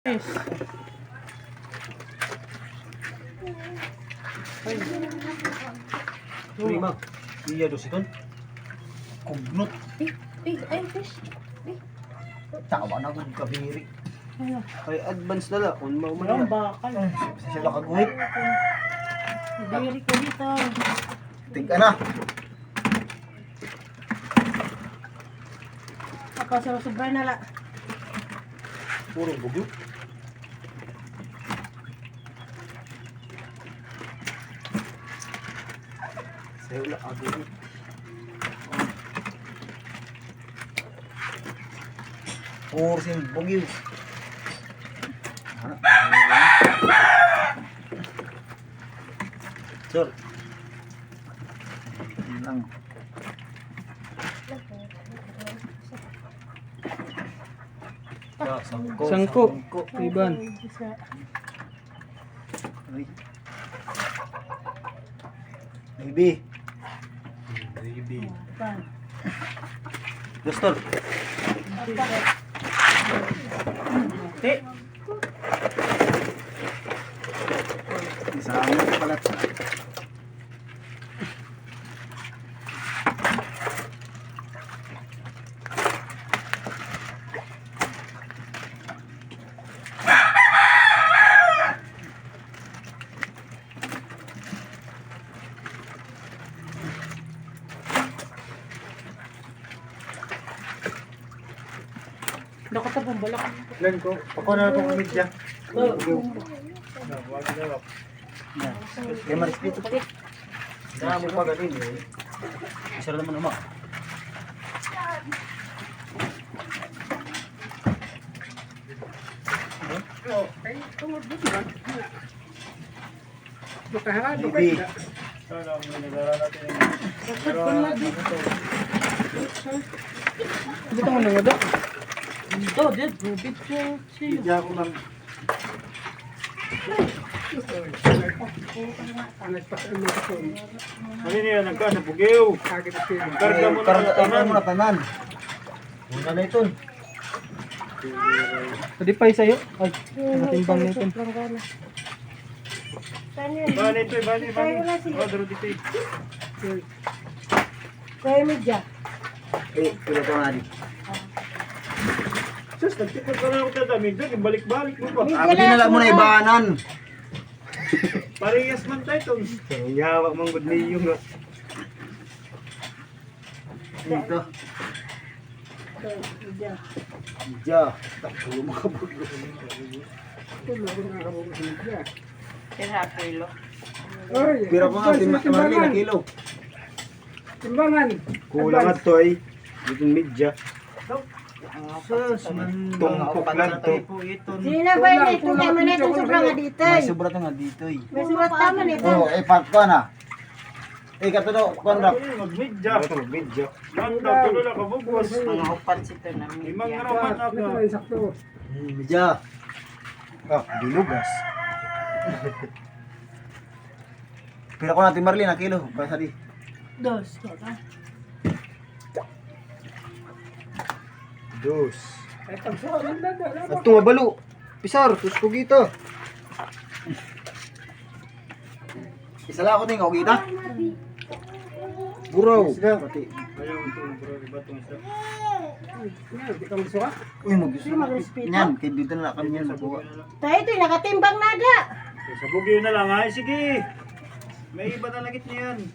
Yes. Prima, iya dos iton. Kugnot. Ay, fish. Tawa na ko kabiri. Ano? Kay advance dala kun mao Walang man. bakal. Sila kaguhit. Diri ko dito. Tingka na. Ako sa sobra na la. Puro bugyo. Saya ulah aduh. Porsin bugyo. Sir. Lang. Sangko. Iban. Ay. Baby. Baby. Dostor. Te. Isa ano pala. Nakatapong balak. Lan ko, ako na itong media. Kaya ma-respeto pa. Dami pa galing eh. Isa naman naman. Baby. Dito mo nang ada. Oh, did bit siya. Media ko lang. Ano niya nagkasa bugiw? Karga mo na Karga mo na tanan. Muna na ito. Pwede pa sa'yo. Ay, natimbang nito. Bani ito, bani. Odro dito. Kaya medya. Eh, pila ito nga di. Sus, nagtikot ka na ako tadamig doon. Balik-balik mo pa. Ako din na lang muna ibanan. Parehas man tayo ito. Yawa mong good niyo nga. Dito. Medya. Media. Takbo makabog. Kaya kilo. Pira pa nga, timali na kilo. Timbangan. Kulang at to ay. Itong media. Sus, man. Tungkok lang to. Sino ba yun? Ito naman na itong sobrang nga dito. May sobra to nga dito eh. May surat tama nito. Oh, eh, pa na. Eh, katuno, kondak. Mag-media. Mag-media. Ganda, tulo lang kabugwas. Mga upansit na Limang medya. raman ako. Media. Ah, bilugas. Pira ko natin Marlene, na kilo. Para di. Dos. Kaya. Dos. At tumabalo. Pisar, tusko gito. Isa lang ako din, ako kita. Buraw. Pati. Ayaw ito, bro. Batong isa. Uy, mag-respeto. Yan, kaya dito na lang kami yan mabuha. Tayo ito, nakatimbang nada. Sa bugiw na lang. Ay, sige. May iba na langit niyan.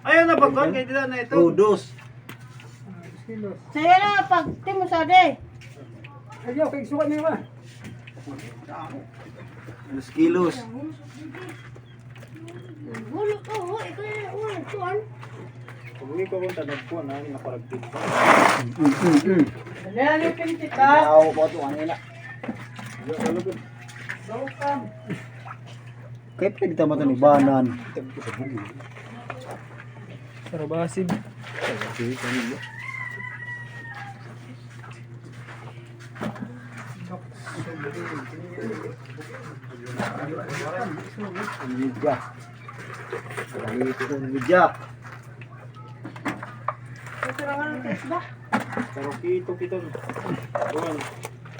Ayaw na bagwan. Kaya dila na ito. Oh, dos. Sa'yo na, pag timo sa de. Ayaw, kay sukat niyo ba? Dos kilos. Ulo ko, ikaw yung ulo, tuan. Pag uwi ko kung tanag po, nangin nakaragtig pa. Wala na pinti ka. Ako po ito, kanina. Kaya pwede tama ito ni Banan. Sarabasib. Media. Dito ko media. Ito lang ang test ba? Pero kito. Buwan.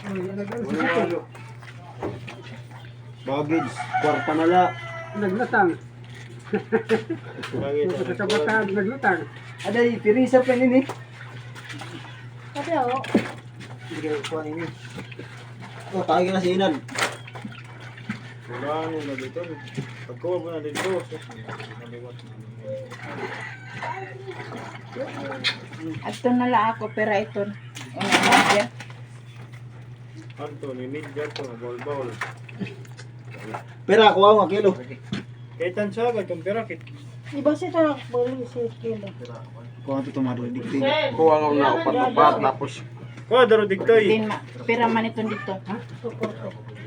Walo. Baggage, kwarta na la. Naglutang. Baggage. Kasabataan, naglutang. Aday, pirisa pa nini. Kasi ako. Hindi kayo kuha nini. Oh, tayo na si Inan. Wala ano na dito. Pagkuha mo na dito. Ato na lang ako, pero ito. Una na Anthony, media to, ball. Pera, kuha mo, kilo. Kaitan siya, agad kang pera kit. Iba siya ito bali si kilo. Kuha ito tumado, dikti. Kuha nga na upat-upat tapos Kuha, daro diktoy. Din, pira man ito dito.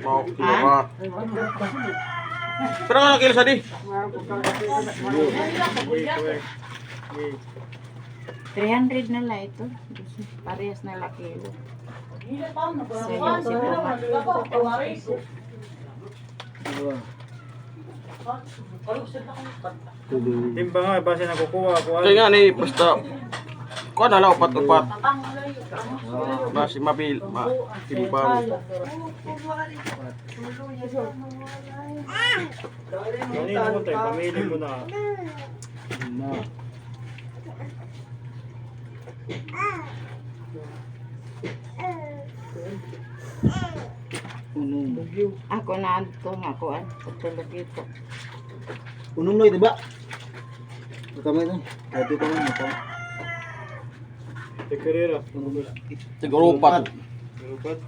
mau kilo ka. Pero nga kilo sa di. 300 na lang ito. Parehas na lang kilo. So, yun si Mama. Timba nga, base na kukuha. Kaya nga ni basta kuha na lang upat-upat. Basi mabil, timbang. Kanina mo tayo, pamili mo na. Ako na ito nga kuan. Patulog ito. Unong noy, diba? Kami ito. Dati pa man ito. Tekerera. Siguro upat. Merupat.